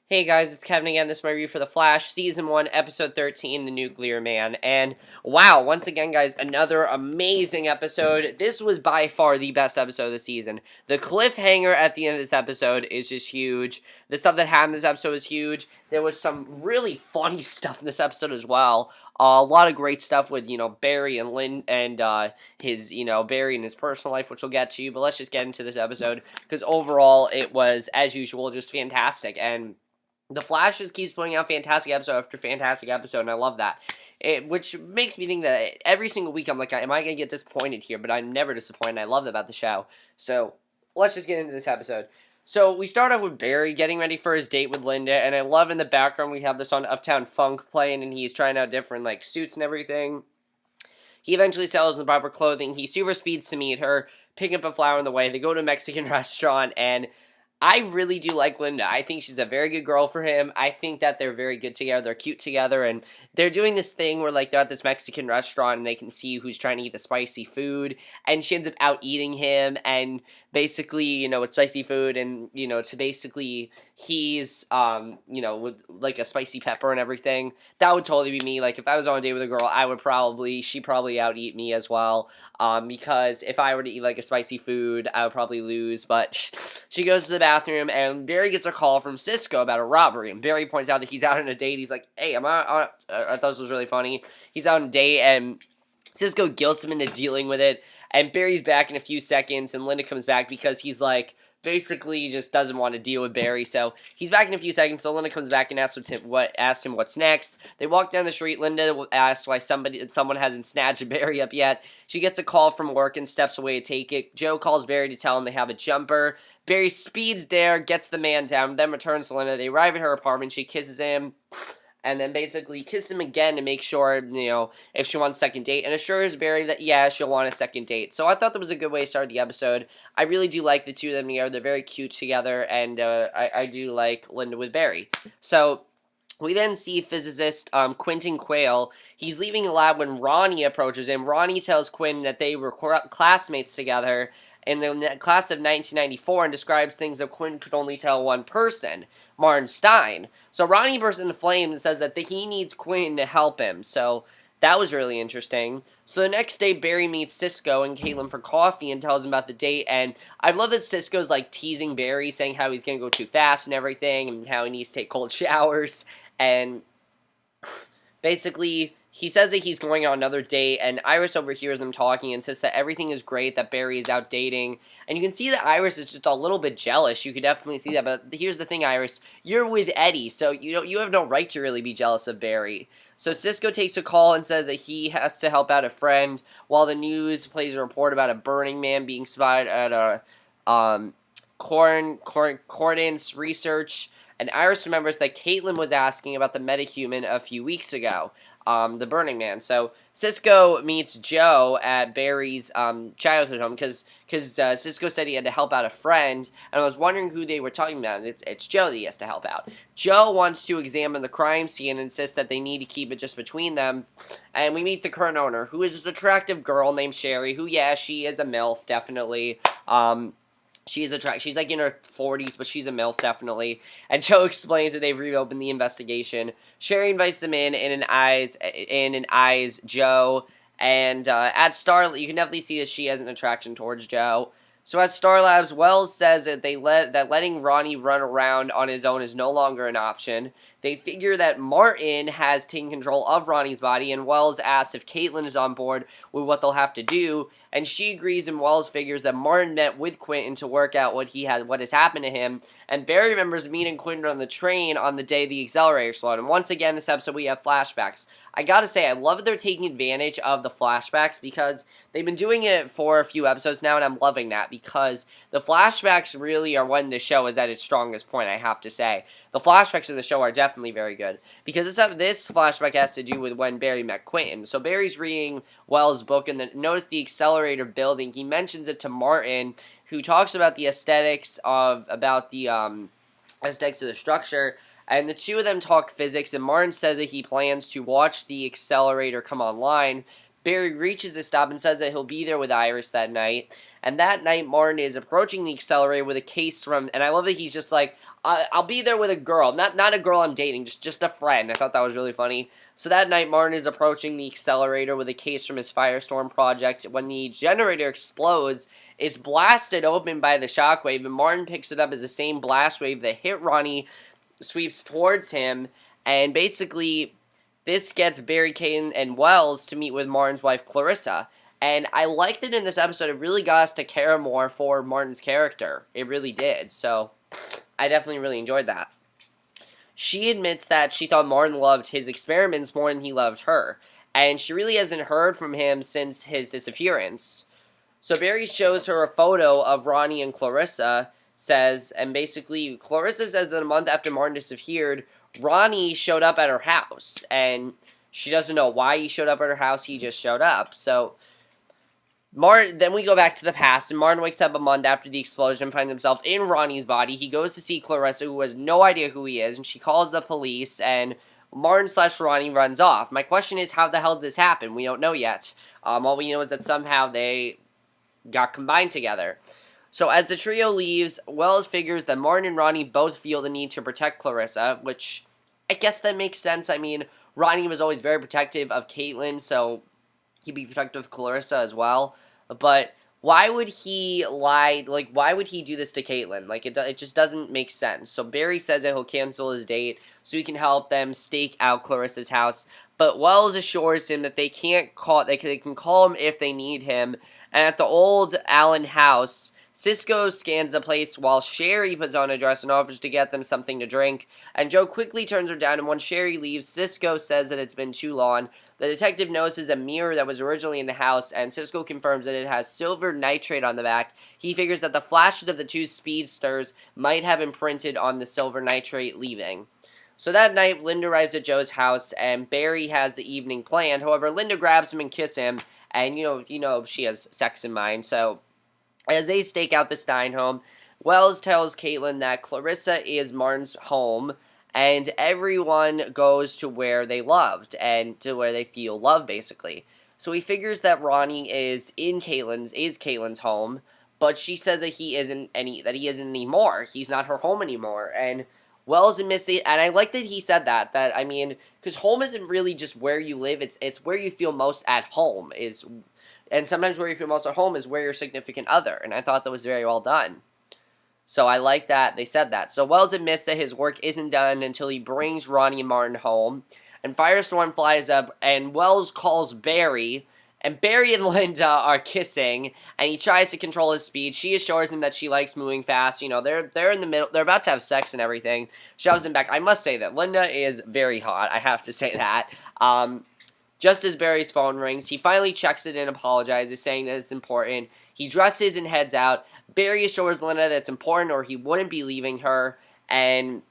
Hey guys, it's Kevin again. This is my review for The Flash, Season 1, Episode 13, The Nuclear Man. And wow, once again, guys, another amazing episode. This was by far the best episode of the season. The cliffhanger at the end of this episode is just huge. The stuff that happened in this episode is huge. There was some really funny stuff in this episode as well. A lot of great stuff with, Barry and Lynn and his, Barry and his personal life, which we'll get to. But let's just get into this episode because overall it was, as usual, just fantastic. And the Flash just keeps putting out fantastic episode after fantastic episode, and I love that. Which makes me think that every single week I'm like, am I going to get disappointed here? But I'm never disappointed. I love that about the show. So, let's just get into this episode. So, we start off with Barry getting ready for his date with Linda, and I love in the background we have this on Uptown Funk playing, and he's trying out different, suits and everything. He eventually sells the proper clothing. He super speeds to meet her, picking up a flower on the way. They go to a Mexican restaurant, and I really do like Linda. I think she's a very good girl for him. I think that they're very good together. They're cute together, and they're doing this thing where, they're at this Mexican restaurant, and they can see who's trying to eat the spicy food, and she ends up out-eating him, and basically, it's spicy food, and, to basically, he's, with, a spicy pepper and everything. That would totally be me. If I was on a date with a girl, she'd probably out-eat me as well. Because if I were to eat a spicy food, I would probably lose. But she goes to the bathroom, and Barry gets a call from Cisco about a robbery. And Barry points out that he's out on a date. He's like, "Hey, I thought this was really funny." He's out on a date, and Cisco guilts him into dealing with it. And Barry's back in a few seconds, and Linda comes back because he's basically just doesn't want to deal with Barry. So he's back in a few seconds. So Linda comes back and asks him what's next. They walk down the street. Linda asks why someone hasn't snatched Barry up yet. She gets a call from work and steps away to take it. Joe calls Barry to tell him they have a jumper. Barry speeds there, gets the man down, then returns to Linda. They arrive at her apartment. She kisses him, and then basically kisses him again to make sure, if she wants a second date, and assures Barry that, yeah, she'll want a second date. So I thought that was a good way to start the episode. I really do like the two of them together. They're very cute together, and I do like Linda with Barry. So we then see physicist Quentin Quayle. He's leaving the lab when Ronnie approaches him. Ronnie tells Quinn that they were classmates together in the class of 1994 and describes things that Quinn could only tell one person, Martin Stein. So Ronnie bursts into flames and says that he needs Quinn to help him. So that was really interesting. So the next day, Barry meets Cisco and Caitlin for coffee and tells him about the date. And I love that Cisco's teasing Barry, saying how he's going to go too fast and everything, and how he needs to take cold showers. And basically, he says that he's going on another date, and Iris overhears them talking and says that everything is great, that Barry is out dating. And you can see that Iris is just a little bit jealous. You could definitely see that. But here's the thing, Iris. You're with Eddie, so you have no right to really be jealous of Barry. So Cisco takes a call and says that he has to help out a friend, while the news plays a report about a Burning Man being spotted at a Cordance research. And Iris remembers that Caitlin was asking about the metahuman a few weeks ago, the Burning Man. So Cisco meets Joe at Barry's childhood home because Cisco said he had to help out a friend, and I was wondering who they were talking about. It's Joe that he has to help out. Joe wants to examine the crime scene and insists that they need to keep it just between them. And we meet the current owner, who is this attractive girl named Sherry, who, yeah, she is a MILF, definitely. She's attractive. She's in her 40s, but she's a MILF, definitely. And Joe explains that they've reopened the investigation. Sherry invites them in and eyes Joe. And at Star, you can definitely see that she has an attraction towards Joe. So at Star Labs, Wells says that that letting Ronnie run around on his own is no longer an option. They figure that Martin has taken control of Ronnie's body, and Wells asks if Caitlin is on board with what they'll have to do, and she agrees, and Wells figures that Martin met with Quentin to work out what has happened to him, and Barry remembers meeting Quentin on the train on the day the accelerator slowed, and once again, this episode we have flashbacks. I gotta say, I love that they're taking advantage of the flashbacks, because they've been doing it for a few episodes now, and I'm loving that, because the flashbacks really are when the show is at its strongest point, I have to say. The flashbacks of the show are definitely very good, because this flashback has to do with when Barry met Quentin. So Barry's reading Wells' book, and then notice the accelerator building. He mentions it to Martin, who talks about the aesthetics of the structure, and the two of them talk physics, and Martin says that he plans to watch the accelerator come online. Barry reaches a stop and says that he'll be there with Iris that night, and that night Martin is approaching the accelerator with a case from, and I love that he's just like, I'll be there with a girl, not a girl I'm dating, just a friend. I thought that was really funny. So that night, Martin is approaching the accelerator with a case from his Firestorm project. When the generator explodes, it's blasted open by the shockwave, and Martin picks it up as the same blast wave that hit Ronnie, sweeps towards him, and basically this gets Barry, Kane, and Wells to meet with Martin's wife, Clarissa. And I liked it in this episode. It really got us to care more for Martin's character. It really did. So I definitely really enjoyed that. She admits that she thought Martin loved his experiments more than he loved her. And she really hasn't heard from him since his disappearance. So Barry shows her a photo of Ronnie and Clarissa, and basically Clarissa says that a month after Martin disappeared, Ronnie showed up at her house, and she doesn't know why he showed up at her house, he just showed up. So then we go back to the past, and Martin wakes up a month after the explosion and finds himself in Ronnie's body. He goes to see Clarissa, who has no idea who he is, and she calls the police, and Martin/Ronnie runs off. My question is, how the hell did this happen? We don't know yet. All we know is that somehow they got combined together. So as the trio leaves, Wells figures that Martin and Ronnie both feel the need to protect Clarissa, which I guess that makes sense. I mean, Ronnie was always very protective of Caitlin, so he'd be protective of Clarissa as well. But why would he lie? Like, why would he do this to Caitlin? Like, it just doesn't make sense. So Barry says that he'll cancel his date so he can help them stake out Clarissa's house. But Wells assures him that they can call him if they need him. And at the old Allen house, Cisco scans the place while Sherry puts on a dress and offers to get them something to drink. And Joe quickly turns her down, and when Sherry leaves, Cisco says that it's been too long. The detective notices a mirror that was originally in the house, and Cisco confirms that it has silver nitrate on the back. He figures that the flashes of the two speedsters might have imprinted on the silver nitrate leaving. So that night, Linda arrives at Joe's house, and Barry has the evening planned. However, Linda grabs him and kisses him, and you know she has sex in mind. So as they stake out the Stein home, Wells tells Caitlin that Clarissa is Martin's home, and everyone goes to where they loved, and to where they feel love, basically. So he figures that Ronnie is Caitlin's home, but she said that he isn't anymore. He's not her home anymore, and Wells admits it, and I like that he said that I mean, because home isn't really just where you live, it's where you feel most at home, and sometimes where you feel most at home is where your significant other, and I thought that was very well done. So I like that they said that. So Wells admits that his work isn't done until he brings Ronnie and Martin home, and Firestorm flies up, and Wells calls Barry, and Barry and Linda are kissing, and he tries to control his speed. She assures him that she likes moving fast. You know, they're in the middle, they're about to have sex and everything. Shoves him back. I must say that Linda is very hot. I have to say that. Just as Barry's phone rings, he finally checks it and apologizes, saying that it's important. He dresses and heads out. Barry assures Linda that it's important or he wouldn't be leaving her, and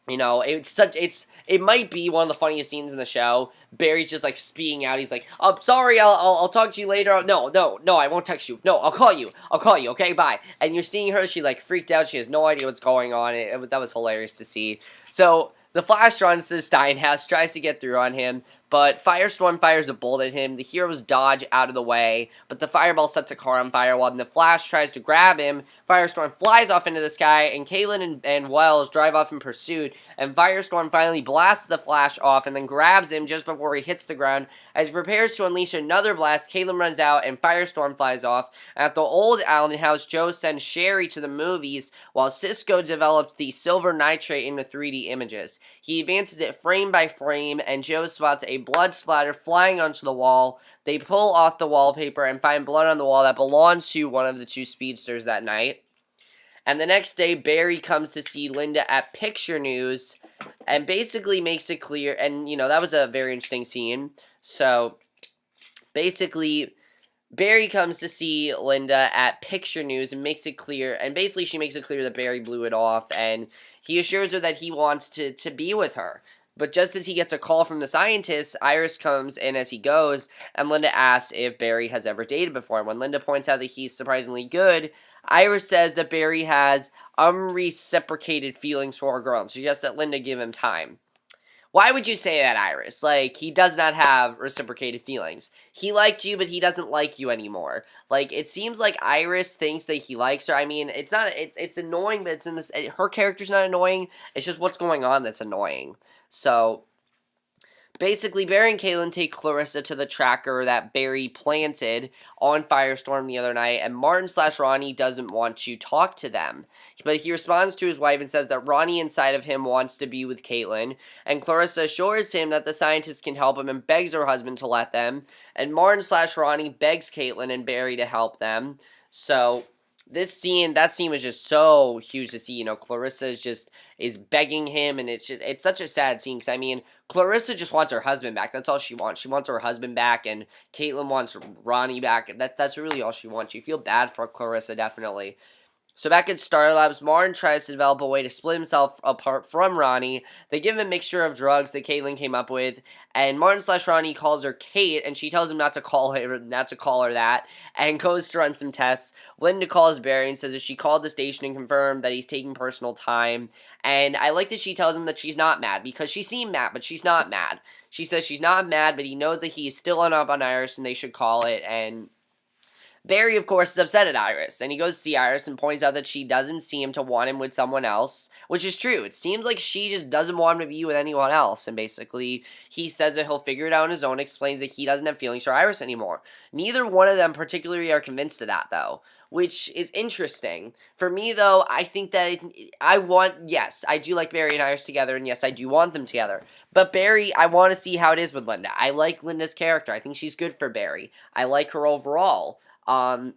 you know, it might be one of the funniest scenes in the show. Barry's just like speaking out. He's like, "Oh, sorry, I'll talk to you later." No, I won't text you. No, I'll call you. Okay, bye. And you're seeing her. She like freaked out. She has no idea what's going on. That was hilarious to see. So the Flash runs to Steinhouse, tries to get through on him, but Firestorm fires a bullet at him. The heroes dodge out of the way, but the fireball sets a car on fire while the Flash tries to grab him. Firestorm flies off into the sky, and Caitlin and Wells drive off in pursuit, and Firestorm finally blasts the Flash off and then grabs him just before he hits the ground. As he prepares to unleash another blast, Caitlin runs out, and Firestorm flies off. At the old Allen house, Joe sends Sherry to the movies, while Cisco develops the silver nitrate into 3D images. He advances it frame by frame, and Joe spots a blood splatter flying onto the wall. They pull off the wallpaper and find blood on the wall that belongs to one of the two speedsters that night. And the next day, Barry comes to see Linda at Picture News and basically makes it clear, and you know, that was a very interesting scene. So basically, Barry comes to see Linda at Picture News and makes it clear, and basically she makes it clear that Barry blew it off, and he assures her that he wants to be with her. But just as he gets a call from the scientist, Iris comes in as he goes, and Linda asks if Barry has ever dated before. When Linda points out that he's surprisingly good, Iris says that Barry has unreciprocated feelings for a girl, and suggests that Linda give him time. Why would you say that, Iris? Like, he does not have reciprocated feelings. He liked you, but he doesn't like you anymore. Like, it seems like Iris thinks that he likes her. I mean, it's annoying, but it's in this, her character's not annoying. It's just what's going on that's annoying. So, basically, Barry and Caitlin take Clarissa to the tracker that Barry planted on Firestorm the other night, and Martin/Ronnie doesn't want to talk to them. But he responds to his wife and says that Ronnie inside of him wants to be with Caitlin, and Clarissa assures him that the scientists can help him and begs her husband to let them, and Martin/Ronnie begs Caitlin and Barry to help them. So, that scene was just so huge to see. You know, Clarissa is begging him, and it's such a sad scene, because, I mean, Clarissa just wants her husband back. That's all she wants. She wants her husband back, and Caitlin wants Ronnie back. That's really all she wants. You feel bad for Clarissa, definitely. So back at Star Labs, Martin tries to develop a way to split himself apart from Ronnie. They give him a mixture of drugs that Caitlin came up with, and Martin/Ronnie calls her Kate, and she tells him not to call her that, and goes to run some tests. Linda calls Barry and says that she called the station and confirmed that he's taking personal time. And I like that she tells him that she's not mad, because she seemed mad, but she's not mad. She says she's not mad, but he knows that he's still up on Iris and they should call it, and Barry, of course, is upset at Iris, and he goes to see Iris and points out that she doesn't seem to want him with someone else, which is true. It seems like she just doesn't want him to be with anyone else, and basically, he says that he'll figure it out on his own, explains that he doesn't have feelings for Iris anymore. Neither one of them particularly are convinced of that, though, which is interesting. For me, though, I think that yes, I do like Barry and Iris together, and yes, I do want them together. But Barry, I want to see how it is with Linda. I like Linda's character. I think she's good for Barry. I like her overall. And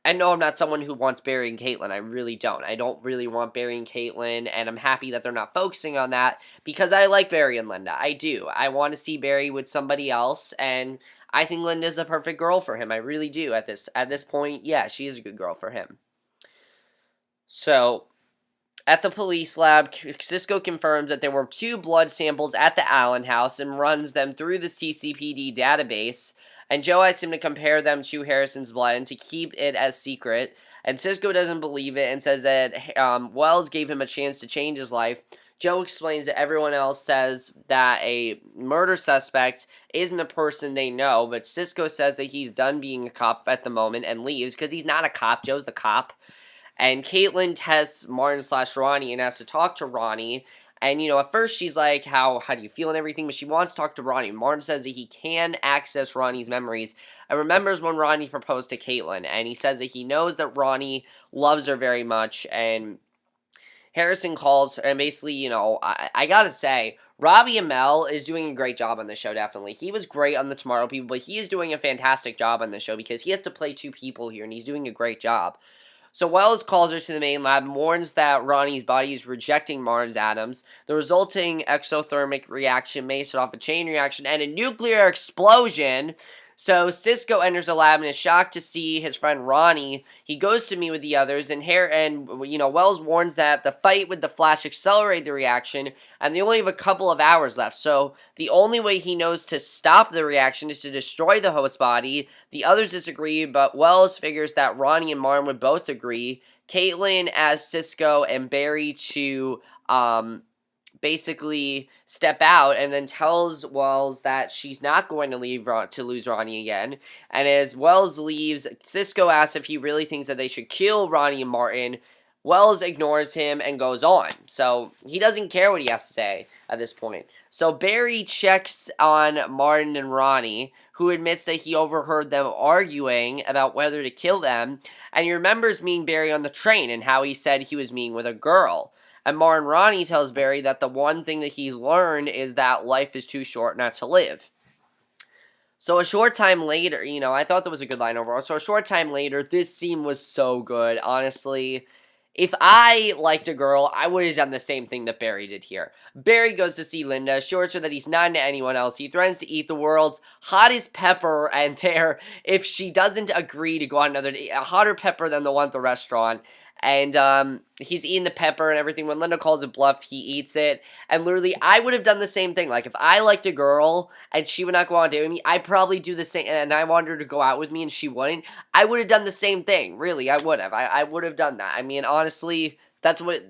no, I'm not someone who wants Barry and Caitlin. I really don't. I don't really want Barry and Caitlin, and I'm happy that they're not focusing on that, because I like Barry and Linda. I do. I want to see Barry with somebody else, and I think Linda's a perfect girl for him. I really do. At this point, yeah, she is a good girl for him. So, at the police lab, Cisco confirms that there were 2 blood samples at the Allen house and runs them through the CCPD database. And Joe asks him to compare them to Harrison's blood and to keep it as secret. And Cisco doesn't believe it and says that Wells gave him a chance to change his life. Joe explains that everyone else says that a murder suspect isn't a person they know, but Cisco says that he's done being a cop at the moment and leaves because he's not a cop. Joe's the cop. And Caitlin tests Martin/Ronnie and has to talk to Ronnie. And, you know, at first she's like, how do you feel and everything? But she wants to talk to Ronnie. Martin says that he can access Ronnie's memories and remembers when Ronnie proposed to Caitlin. And he says that he knows that Ronnie loves her very much. And Harrison calls, and basically, you know, I gotta say, Robbie Amell is doing a great job on this show, definitely. He was great on the Tomorrow People, but he is doing a fantastic job on this show because he has to play 2 people here, and he's doing a great job. So Wells calls her to the main lab and warns that Ronnie's body is rejecting Martin's atoms. The resulting exothermic reaction may set off a chain reaction and a nuclear explosion. So Cisco enters the lab and is shocked to see his friend Ronnie. He goes to meet with the others, and Wells warns that the fight with the Flash accelerated the reaction, and they only have a couple of hours left. So the only way he knows to stop the reaction is to destroy the host body. The others disagree, but Wells figures that Ronnie and Martin would both agree. Caitlin asks Cisco and Barry to basically step out, and then tells Wells that she's not going to lose Ronnie again. And as Wells leaves, Cisco asks if he really thinks that they should kill Ronnie and Martin. Wells ignores him and goes on. So he doesn't care what he has to say at this point. So Barry checks on Martin and Ronnie, who admits that he overheard them arguing about whether to kill them, and he remembers meeting Barry on the train and how he said he was meeting with a girl. And Martin Ronnie tells Barry that the one thing that he's learned is that life is too short not to live. So a short time later, you know, I thought that was a good line overall. So a short time later, this scene was so good, honestly. If I liked a girl, I would have done the same thing that Barry did here. Barry goes to see Linda, assures her that he's not into anyone else. He threatens to eat the world's hottest pepper, and if she doesn't agree to go on another date, a hotter pepper than the one at the restaurant. And he's eating the pepper and everything. When Linda calls it bluff, he eats it. And literally, I would have done the same thing. Like, if I liked a girl and she would not go on a date with me, I'd probably do the same. And I wanted her to go out with me and she wouldn't. I would have done the same thing. Really, I would have. I would have done that. I mean, honestly, That's what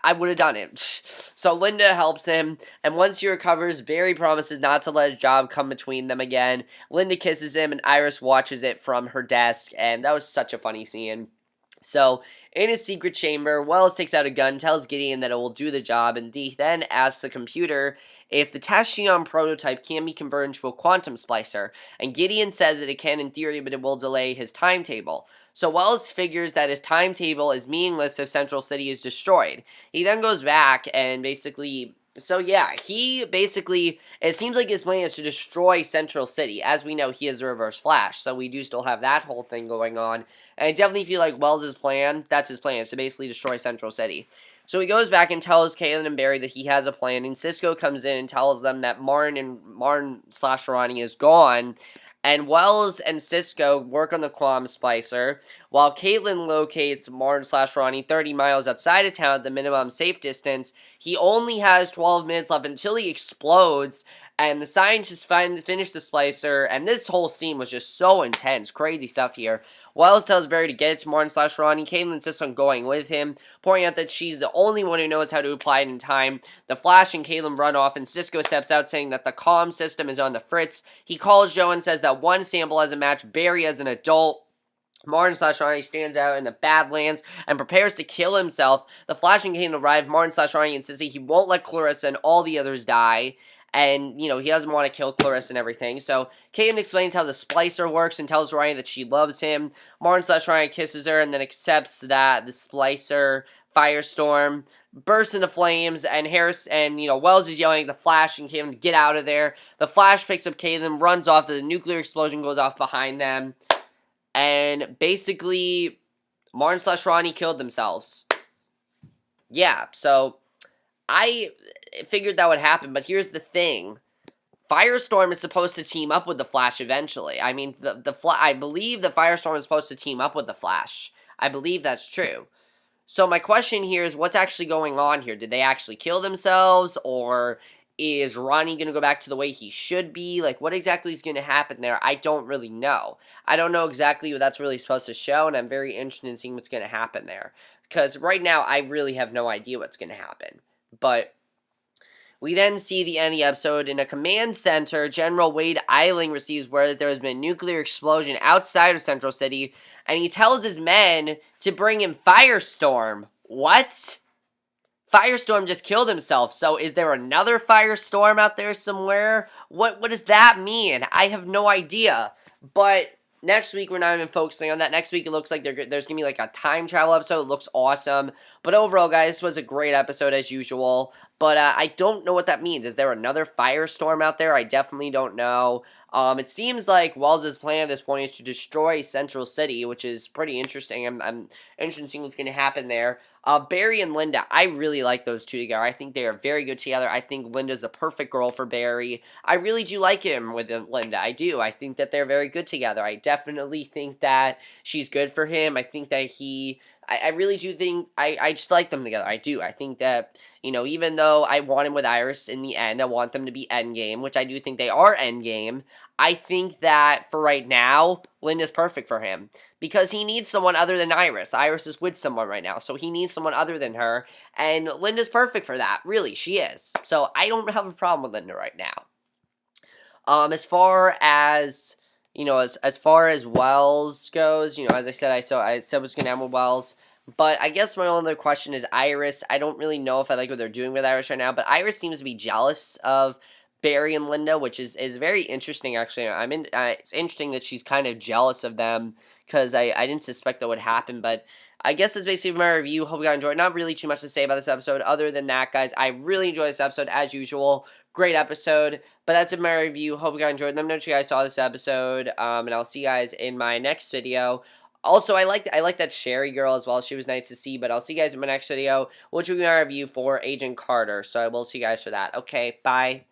I would have done it. So Linda helps him, and once he recovers, Barry promises not to let his job come between them again. Linda kisses him, and Iris watches it from her desk, and that was such a funny scene. So, in his secret chamber, Wells takes out a gun, tells Gideon that it will do the job, and he then asks the computer if the Tashion prototype can be converted into a quantum splicer, and Gideon says that it can in theory, but it will delay his timetable. So Wells figures that his timetable is meaningless if Central City is destroyed. He then goes back and basically... So yeah, he basically... It seems like his plan is to destroy Central City. As we know, he is a Reverse Flash, so we do still have that whole thing going on. And I definitely feel like Wells' plan, that's his plan, is to basically destroy Central City. So he goes back and tells Caitlin and Barry that he has a plan, and Cisco comes in and tells them that Martin/Ronnie is gone, and Wells and Cisco work on the quantum splicer, while Caitlin locates Martin/Ronnie 30 miles outside of town at the minimum safe distance. He only has 12 minutes left until he explodes, and the scientists finish the splicer, and this whole scene was just so intense. Crazy stuff here. Wells tells Barry to get it to Martin/Ronnie. Caitlin insists on going with him, pointing out that she's the only one who knows how to apply it in time. The Flash and Caitlin run off, and Cisco steps out saying that the comm system is on the fritz. He calls Joe and says that one sample has a match Barry as an adult. Martin/Ronnie stands out in the Badlands and prepares to kill himself. The Flash and Caitlin arrive. Martin/Ronnie insists he won't let Clarissa and all the others die. And, he doesn't want to kill Clarissa and everything. So, Caitlin explains how the splicer works and tells Ryan that she loves him. Martin/Ryan kisses her and then accepts that the splicer, Firestorm, bursts into flames. And Wells is yelling at the Flash and Caitlin to get out of there. The Flash picks up Caitlin, runs off. The nuclear explosion goes off behind them. And basically, Martin/Ronnie killed themselves. Yeah, so I figured that would happen, but here's the thing. Firestorm is supposed to team up with the Flash eventually. I mean, I believe the Firestorm is supposed to team up with the Flash. I believe that's true. So my question here is, what's actually going on here? Did they actually kill themselves, or is Ronnie going to go back to the way he should be? Like, what exactly is going to happen there? I don't really know. I don't know exactly what that's really supposed to show, and I'm very interested in seeing what's going to happen there. Because right now, I really have no idea what's going to happen. But we then see the end of the episode. In a command center, General Wade Eiling receives word that there has been a nuclear explosion outside of Central City, and he tells his men to bring him Firestorm. What? Firestorm just killed himself, so is there another Firestorm out there somewhere? What does that mean? I have no idea. But next week, we're not even focusing on that. Next week, it looks like there's going to be like a time travel episode. It looks awesome. But overall, guys, this was a great episode as usual. But I don't know what that means. Is there another Firestorm out there? I definitely don't know. It seems like Wells' plan at this point is to destroy Central City, which is pretty interesting. I'm interested in seeing what's going to happen there. Barry and Linda, I really like those two together. I think they are very good together. I think Linda's the perfect girl for Barry. I really do like him with Linda. I do. I think that they're very good together. I definitely think that she's good for him. I think that I really do think, I just like them together. I do. I think that, even though I want him with Iris in the end, I want them to be endgame, which I do think they are endgame. I think that for right now, Linda's perfect for him. Because he needs someone other than Iris. Iris is with someone right now, so he needs someone other than her. And Linda's perfect for that. Really, she is. So I don't have a problem with Linda right now. As far as, as far as Wells goes, as I said, I said was going to end with Wells. But I guess my only other question is Iris. I don't really know if I like what they're doing with Iris right now, but Iris seems to be jealous of Barry and Linda, which is very interesting, actually. It's interesting that she's kind of jealous of them, because I didn't suspect that would happen, but I guess that's basically my review. Hope you guys enjoyed. Not really too much to say about this episode, other than that, guys. I really enjoyed this episode, as usual. Great episode, but that's it, my review. Hope you guys enjoyed. Let me know if you guys saw this episode, and I'll see you guys in my next video. Also, I like that Sherry girl as well. She was nice to see, but I'll see you guys in my next video, which will be my review for Agent Carter. So I will see you guys for that. Okay, bye.